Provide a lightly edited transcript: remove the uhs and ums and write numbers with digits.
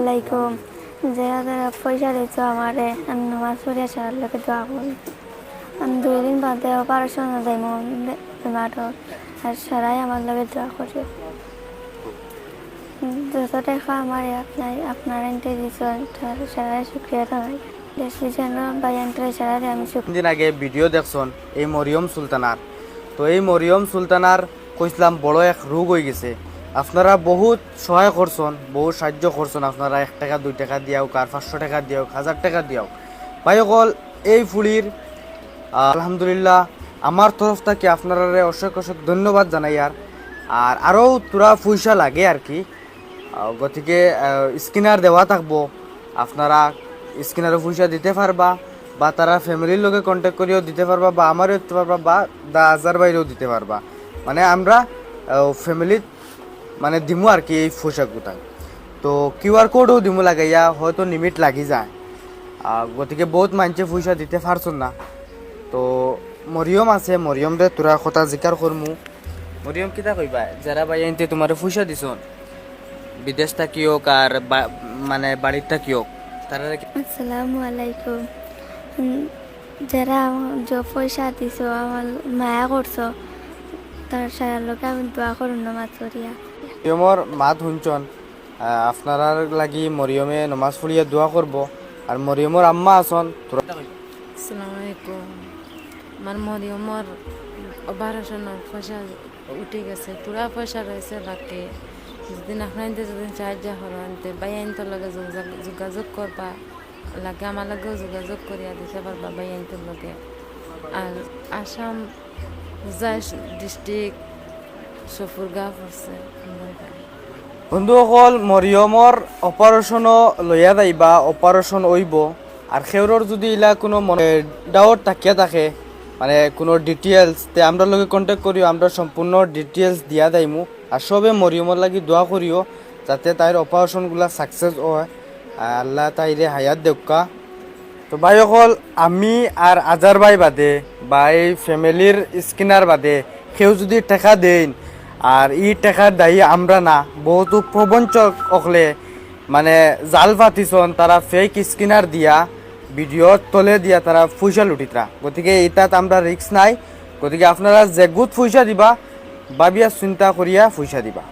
আলাইকুম। যারা যারা পয়সা দিচ্ছ আমারে আমি নামাজ পড়িয়া সারার লোকে দোয়া করি। আমি 2 দিন বাদে অপারেশন যাই বেমারও আর সারাই আমার লোকে দোয়া করি। যত টাকা আমার আপনার এনটে দিচ্ছ সারাই শুক্রিয়া জানাই। দেশ বিছানো বা এনটে সারাই আমি দিন আগে ভিডিও দেখছেন এই মরিয়ম সুলতানার। তো এই মরিয়ম সুলতানার কইসলাম বড় এক রোগ হয়ে গেছে। আপনারা বহুত সহায় করছেন, বহুত সাহায্য করছেন। আপনারা 1 টাকা 2 টাকা দিয়াও, কার 500 টাকা দিয়াও, 1000 টাকা দিয়াও। ভাই অকল এই ফুলির আলহামদুলিল্লাহ আমার তরফ থেকে আপনারা অশেক অশেক ধন্যবাদ জানাই। আর আরও তোরা পয়সা লাগে আর কি, গতিকে স্ক্যানার দেওয়া থাকবো, আপনারা স্ক্যানারও পয়সা দিতে পারবা বা তারা ফ্যামিলির লোকে কন্ট্যাক্ট করেও দিতে পারবা বা আমারও দিতে পারবা বা আজার বাইরেও দিতে পারবা। মানে আমরা ফ্যামিলি মানে দিমু আর কি এই পোশাকগুলো। তো QR কোডও দিমু লাগাইয়া, হয়তো লিমিট লাগি যায়, গতিকে বহুত মানুষে পয়সা দিতে পারছেন না। তো মরিয়ম আছে, মরিয়ম রে তোরা কথা জিকার করমু। মরিয়ম কিতা কইবা যারা ভাই এনতে তোমার পয়সা দিছন বিদেশ থাকিও আর মানে বাড়ির থাকিও তারা? আসসালামু আলাইকুম। যারা পয়সা দিছ আমার মায়া করছো তার সারার লোকে আমি দোয়া করুন নামাজ পড়িয়া। মরিয়মর মাত শুনছন, আপনারা লাগি মরিয়মে নমাজ পড়িয়া দোয়া করব। আর মরিয়মর আম্মা আছেন। আসসালামু আলাইকুম। আমার মরিয়মর অপারেশনের পয়সা উঠে গেছে, পুরা পয়সা রয়েছে বাকি। যদি আপনার যদি সাহায্য করেন বাইআইনটোর লগে যোগাযোগ করবা লাগে, আমার লগেও যোগাযোগ করিয়া দিতে পারবা বাইআইনটোর লগে। আর আসাম ডিস্ট্রিক্ট সফুরগাঁও পড়ছে। বন্ধুসকল মরিয়মর অপারেশনও লইয়া যাইবা, অপারেশন হইব। আর সেওর যদি ইলা কোনো ডাউট থাকিয়া থাকে, মানে কোনো ডিটেলস তে আমরা লগে কন্ট্যাক্ট করিও, আমরা সম্পূর্ণ ডিটেলস দিয়া যাইমু। আর সবে মরিয়মর লাগি দোয়া করিও যাতে তাইর অপারেশনগুলা সাকসেস হয়, আল্লাহ তাইরে হায়াত দেউকা। তো ভাই অকল আমি আর আজার ভাই বাদে বা এই ফ্যামিলির স্কিনার বাদে কেউ যদি টাকা দেন, আর ই টাকার দায়ী আমরা না, বহুতো প্রবঞ্চক অকলে মানে জাল পাতিছন, তারা ফেক স্কিনার দিয়া ভিডিও তলে দিয়া তারা পয়সা লুটিতরা। গতিকে এটাত আমরা রিস্ক নাই। গতিকে আপনারা যে গুড পয়সা দিবা ভাবিয়া চিন্তা করিয়া পয়সা দিবা।